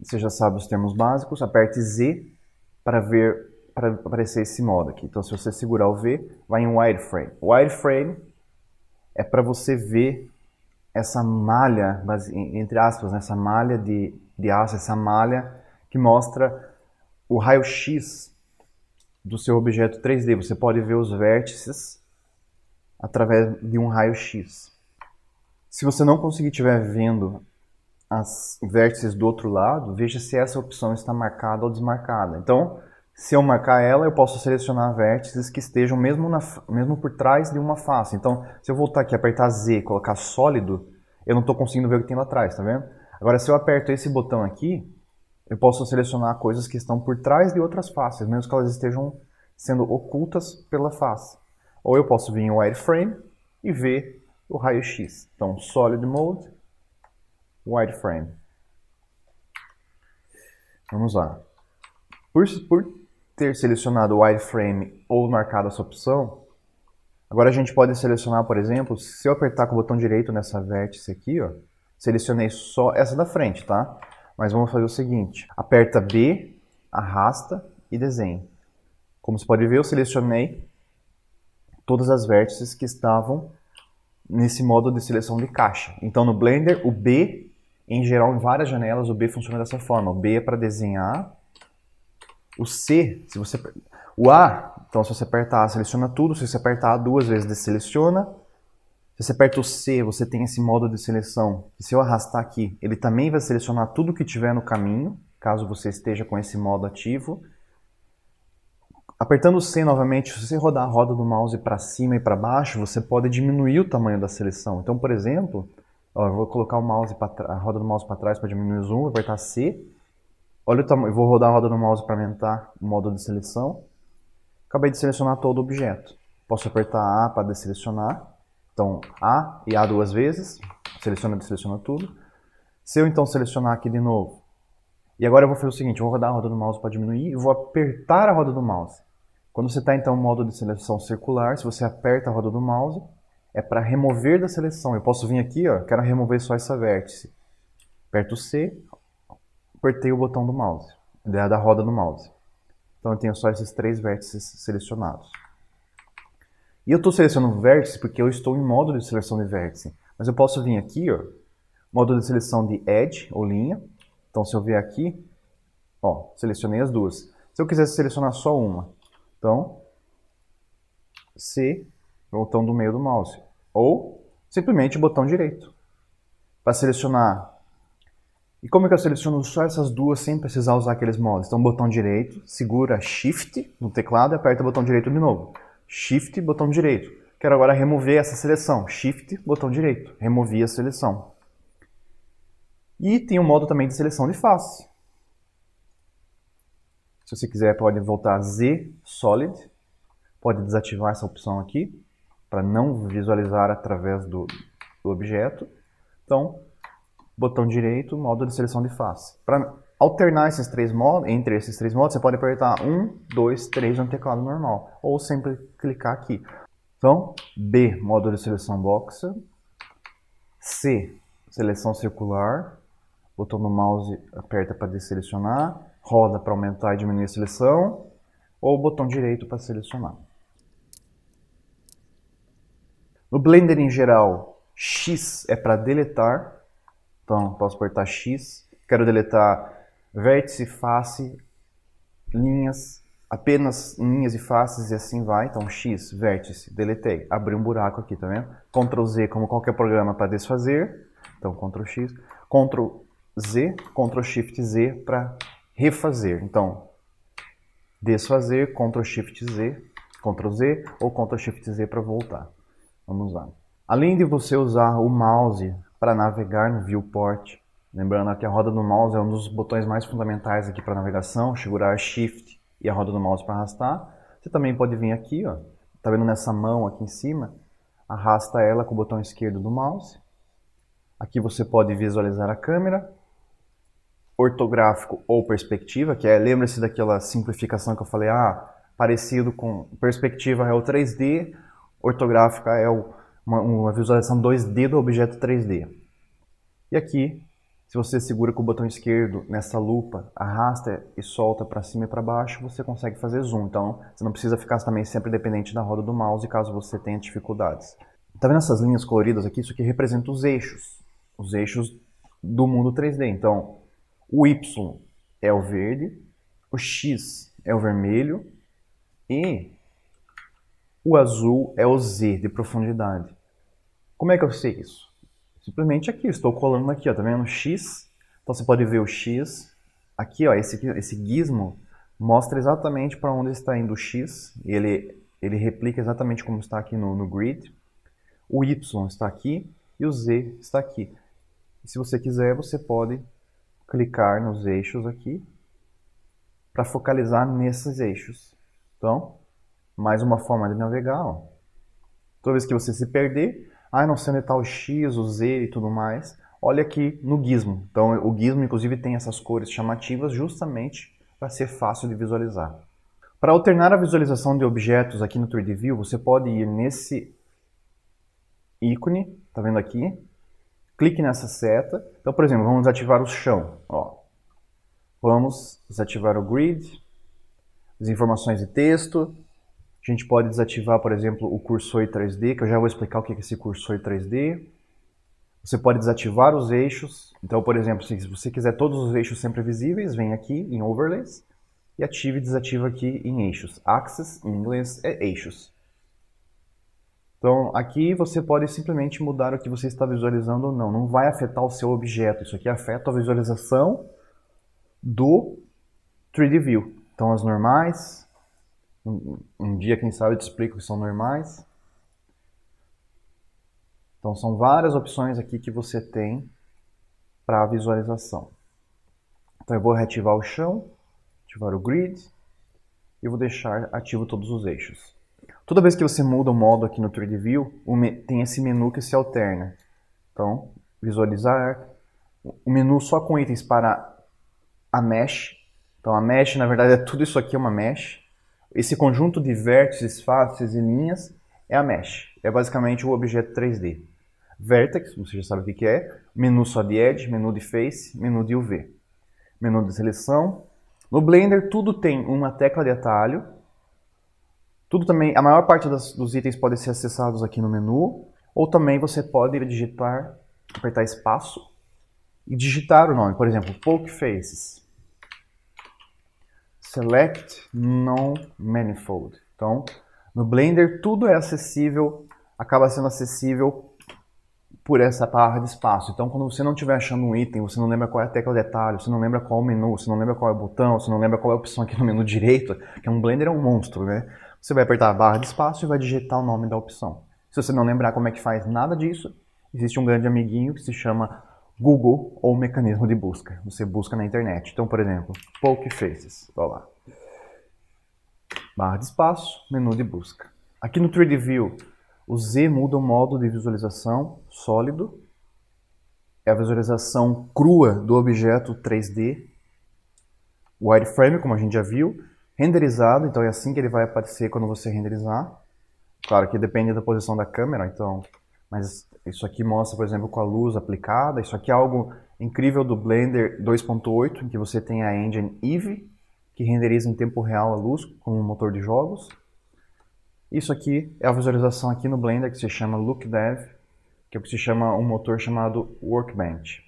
você já sabe os termos básicos, aperte Z para ver, para aparecer esse modo aqui. Então, se você segurar o V, vai em wireframe. Wireframe é para você ver essa malha, entre aspas, né, essa malha de aço, essa malha que mostra o raio-x do seu objeto 3D. Você pode ver os vértices através de um raio-x. Se você não conseguir estiver vendo as vértices do outro lado, veja se essa opção está marcada ou desmarcada. Então, se eu marcar ela, eu posso selecionar vértices que estejam mesmo por trás de uma face. Então, se eu voltar aqui, apertar Z e colocar sólido, eu não estou conseguindo ver o que tem lá atrás, tá vendo? Agora, se eu aperto esse botão aqui, eu posso selecionar coisas que estão por trás de outras faces, mesmo que elas estejam sendo ocultas pela face. Ou eu posso vir em wireframe e ver o raio-x. Então, Solid Mode, wireframe. Vamos lá. Por ter selecionado o wireframe ou marcado essa opção, agora a gente pode selecionar, por exemplo, se eu apertar com o botão direito nessa vértice aqui, ó, selecionei só essa da frente, tá? Mas vamos fazer o seguinte, aperta B, arrasta e desenha. Como você pode ver, eu selecionei todas as vértices que estavam nesse modo de seleção de caixa. Então no Blender, o B, em geral, em várias janelas, o B funciona dessa forma. O B é para desenhar. O C, o A, então se você apertar A, seleciona tudo. Se você apertar A duas vezes, deseleciona. Se você aperta o C, você tem esse modo de seleção. E se eu arrastar aqui, ele também vai selecionar tudo que tiver no caminho, caso você esteja com esse modo ativo. Apertando o C novamente, se você rodar a roda do mouse para cima e para baixo, você pode diminuir o tamanho da seleção. Então, por exemplo, ó, eu vou colocar o mouse a roda do mouse para trás para diminuir o zoom, vou apertar C. Olha o tamanho, vou rodar a roda do mouse para aumentar o modo de seleção. Acabei de selecionar todo o objeto. Posso apertar A para desselecionar. Então, A e A duas vezes, seleciona e deseleciona tudo. Se eu então selecionar aqui de novo, e agora eu vou fazer o seguinte, eu vou rodar a roda do mouse para diminuir e vou apertar a roda do mouse. Quando você está então no modo de seleção circular, se você aperta a roda do mouse, é para remover da seleção. Eu posso vir aqui, ó, quero remover só essa vértice. Aperto o C, apertei o botão do mouse, da roda do mouse. Então eu tenho só esses três vértices selecionados. E eu estou selecionando vértice porque eu estou em modo de seleção de vértice. Mas eu posso vir aqui, ó, modo de seleção de Edge, ou linha. Então se eu vier aqui, ó, selecionei as duas. Se eu quisesse selecionar só uma, então, C, botão do meio do mouse. Ou, simplesmente, botão direito. Para selecionar. E como é que eu seleciono só essas duas sem precisar usar aqueles modos? Então, botão direito, segura Shift no teclado e aperta o botão direito de novo. Shift, botão direito. Quero agora remover essa seleção. Shift, botão direito. Removi a seleção. E tem um modo também de seleção de face. Se você quiser, pode voltar a Z, Solid. Pode desativar essa opção aqui, para não visualizar através do objeto. Então, botão direito, modo de seleção de face. Para alternar esses três modos, entre esses três modos, você pode apertar 1, 2, 3 no teclado normal. Ou sempre clicar aqui. Então, B, modo de seleção boxer. C, seleção circular. Botão do mouse aperta para desselecionar. Roda para aumentar e diminuir a seleção, ou o botão direito para selecionar. No Blender em geral, X é para deletar, então posso apertar X, quero deletar vértice, face, linhas, apenas linhas e faces e assim vai, então X, vértice, deletei, abri um buraco aqui, tá vendo? Ctrl Z como qualquer programa para desfazer, então Ctrl X, Ctrl Z, Ctrl Shift Z para refazer. Então, desfazer, Ctrl Shift Z, Ctrl Z ou Ctrl Shift Z para voltar. Vamos lá. Além de você usar o mouse para navegar no viewport, lembrando que a roda do mouse é um dos botões mais fundamentais aqui para navegação, segurar Shift e a roda do mouse para arrastar. Você também pode vir aqui, ó, tá vendo nessa mão aqui em cima? Arrasta ela com o botão esquerdo do mouse. Aqui você pode visualizar a câmera, ortográfico ou perspectiva, que é, lembra-se daquela simplificação que eu falei, parecido com perspectiva é o 3D, ortográfica é uma visualização 2D do objeto 3D. E aqui Se você segura com o botão esquerdo nessa lupa, arrasta e solta para cima e para baixo, você consegue fazer zoom. Então, você não precisa ficar também sempre dependente da roda do mouse caso você tenha dificuldades. Tá vendo essas linhas coloridas aqui? Isso aqui representa os eixos do mundo 3D. Então, o Y é o verde, o X é o vermelho e o azul é o Z de profundidade. Como é que eu sei isso? Simplesmente aqui, estou colando aqui, ó, tá vendo? X, então você pode ver o X, aqui ó, esse gizmo mostra exatamente para onde está indo o X, e ele replica exatamente como está aqui no grid. O Y está aqui e o Z está aqui. E se você quiser, você pode clicar nos eixos aqui para focalizar nesses eixos. Então, mais uma forma de navegar, ó. Toda vez que você se perder, não sei onde está o X, o Z e tudo mais, olha aqui no gizmo. Então o gizmo inclusive tem essas cores chamativas justamente para ser fácil de visualizar. Para alternar a visualização de objetos aqui no 3D View, você pode ir nesse ícone, tá vendo aqui? Clique nessa seta. Então, por exemplo, vamos ativar o chão. Ó. Vamos desativar o grid, as informações de texto. A gente pode desativar, por exemplo, o cursor em 3D, que eu já vou explicar o que é esse cursor em 3D. Você pode desativar os eixos. Então, por exemplo, se você quiser todos os eixos sempre visíveis, vem aqui em Overlays e ative e desativa aqui em eixos. Axis, em inglês, é eixos. Então, aqui você pode simplesmente mudar o que você está visualizando ou não. Não vai afetar o seu objeto. Isso aqui afeta a visualização do 3D View. Então, as normais... Um dia, quem sabe, eu te explico que são normais. Então, são várias opções aqui que você tem para a visualização. Então, eu vou reativar o chão, ativar o grid e vou deixar ativo todos os eixos. Toda vez que você muda o modo aqui no 3D View, tem esse menu que se alterna. Então, visualizar, o menu só com itens para a mesh. Então, a mesh, na verdade, é tudo isso aqui, é uma mesh. Esse conjunto de vértices, faces e linhas é a mesh. É basicamente o objeto 3D. Vertex, você já sabe o que é. Menu só de Edge, menu de Face, menu de UV. Menu de seleção. No Blender tudo tem uma tecla de atalho. Tudo também, a maior parte dos itens podem ser acessados aqui no menu. Ou também você pode digitar, apertar espaço e digitar o nome. Por exemplo, Poke Faces. Select Non-Manifold. Então, no Blender tudo é acessível, acaba sendo acessível por essa barra de espaço. Então, quando você não estiver achando um item, você não lembra qual é a tecla de atalho, você não lembra qual é o menu, você não lembra qual é o botão, você não lembra qual é a opção aqui no menu direito, que um Blender é um monstro, né? Você vai apertar a barra de espaço e vai digitar o nome da opção. Se você não lembrar como é que faz nada disso, existe um grande amiguinho que se chama Google ou mecanismo de busca. Você busca na internet. Então, por exemplo, Poke Faces. Olha lá. Barra de espaço, menu de busca. Aqui no 3D View, o Z muda o modo de visualização sólido. É a visualização crua do objeto 3D. Wireframe, como a gente já viu. Renderizado, então é assim que ele vai aparecer quando você renderizar. Claro que depende da posição da câmera, então... Mas isso aqui mostra, por exemplo, com a luz aplicada. Isso aqui é algo incrível do Blender 2.8, em que você tem a engine Eevee, que renderiza em tempo real a luz com um motor de jogos. Isso aqui é a visualização aqui no Blender que se chama LookDev, que é o que se chama um motor chamado Workbench.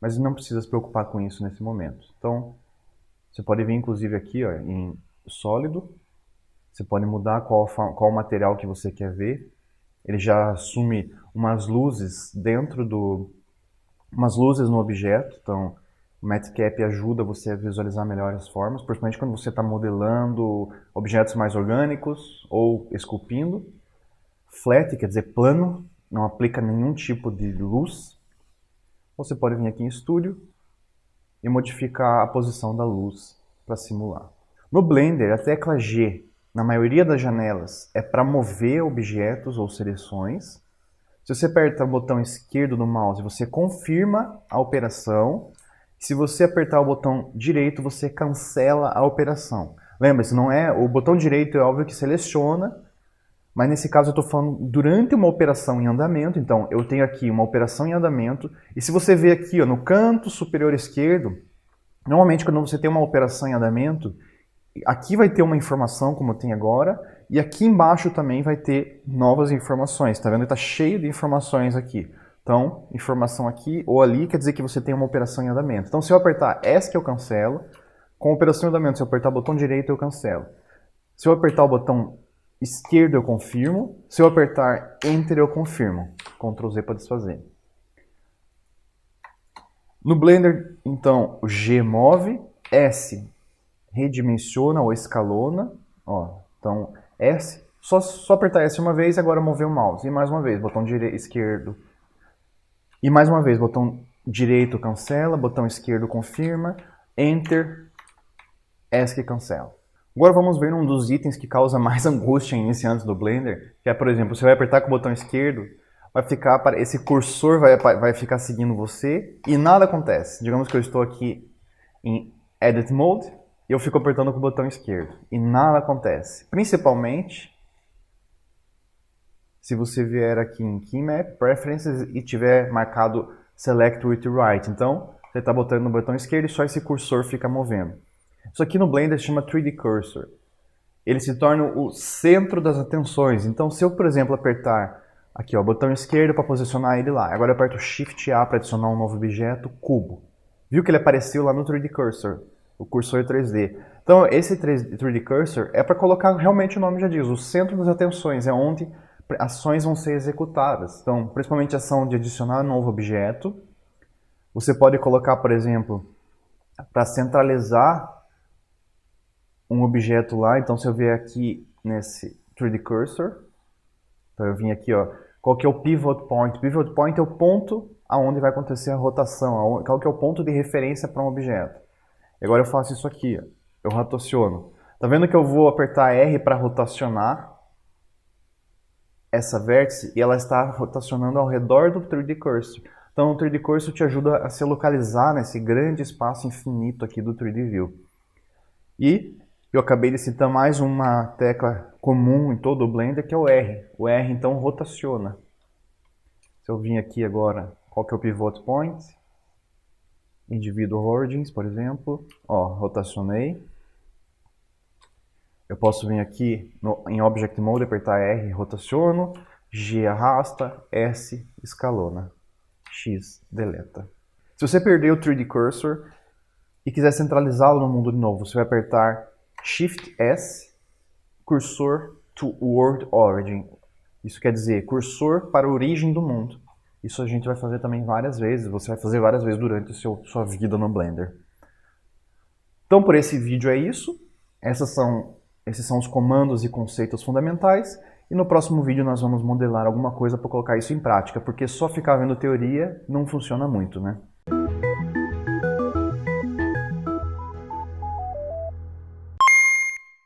Mas não precisa se preocupar com isso nesse momento. Então, você pode vir inclusive aqui ó, em sólido. Você pode mudar qual material que você quer ver. Ele já assume umas luzes umas luzes no objeto. Então, o Matcap ajuda você a visualizar melhor as formas, principalmente quando você está modelando objetos mais orgânicos ou esculpindo. Flat, quer dizer plano, não aplica nenhum tipo de luz. Você pode vir aqui em Studio e modificar a posição da luz para simular. No Blender, a tecla G, na maioria das janelas, é para mover objetos ou seleções. Se você apertar o botão esquerdo do mouse, você confirma a operação. Se você apertar o botão direito, você cancela a operação. Lembra-se, não é o botão direito é óbvio que seleciona, Mas nesse caso eu estou falando durante uma operação em andamento. Então eu tenho aqui uma operação em andamento. E se você ver aqui ó, no canto superior esquerdo, normalmente quando você tem uma operação em andamento, aqui vai ter uma informação como tem agora. E aqui embaixo também vai ter novas informações. Tá vendo? Está cheio de informações aqui. Então, informação aqui ou ali quer dizer que você tem uma operação em andamento. Então se eu apertar ESC eu cancelo. Com operação em andamento, se eu apertar o botão direito eu cancelo. Se eu apertar o botão esquerdo eu confirmo, se eu apertar Enter eu confirmo. Ctrl Z para desfazer. No Blender, então, o G move, S redimensiona ou escalona. Ó, então, S, só apertar S uma vez e agora mover o mouse. E mais uma vez, botão esquerdo. E mais uma vez, botão direito cancela, botão esquerdo confirma, Enter, ESC cancela. Agora vamos ver um dos itens que causa mais angústia em iniciantes do Blender, que é, por exemplo, você vai apertar com o botão esquerdo, esse cursor vai ficar seguindo você e nada acontece. Digamos que eu estou aqui em Edit Mode e eu fico apertando com o botão esquerdo e nada acontece. Principalmente se você vier aqui em Key Map, Preferences e tiver marcado Select with Right. Então, você está botando no botão esquerdo e só esse cursor fica movendo. Isso aqui no Blender se chama 3D Cursor. Ele se torna o centro das atenções. Então, se eu, por exemplo, apertar aqui, ó, botão esquerdo para posicionar ele lá. Agora eu aperto Shift A para adicionar um novo objeto, cubo. Viu que ele apareceu lá no 3D Cursor, o cursor 3D. Então, esse 3D Cursor é para colocar realmente o nome já diz, o centro das atenções, é onde ações vão ser executadas. Então, principalmente a ação de adicionar um novo objeto. Você pode colocar, por exemplo, para centralizar um objeto lá. Então, se eu vier aqui nesse 3D Cursor, então eu vim aqui, ó, qual que é o Pivot Point? Pivot Point é o ponto aonde vai acontecer a rotação, qual que é o ponto de referência para um objeto. E agora eu faço isso aqui, ó, eu rotaciono. Tá vendo que eu vou apertar R para rotacionar essa vértice e ela está rotacionando ao redor do 3D Cursor. Então o 3D Cursor te ajuda a se localizar nesse grande espaço infinito aqui do 3D View. E eu acabei de citar mais uma tecla comum em todo o Blender, que é o R. O R, então, rotaciona. Se eu vim aqui agora, qual que é o Pivot Point? Individual Origins, por exemplo. Ó, rotacionei. Eu posso vir aqui em Object Mode, apertar R, rotaciono. G, arrasta. S, escalona. X, deleta. Se você perder o 3D Cursor e quiser centralizá-lo no mundo de novo, você vai apertar Shift S, cursor to world origin. Isso quer dizer cursor para a origem do mundo. Isso a gente vai fazer também várias vezes. Você vai fazer várias vezes durante sua vida no Blender. Então, por esse vídeo é isso. Esses são os comandos e conceitos fundamentais. E no próximo vídeo nós vamos modelar alguma coisa para colocar isso em prática, porque só ficar vendo teoria não funciona muito, né?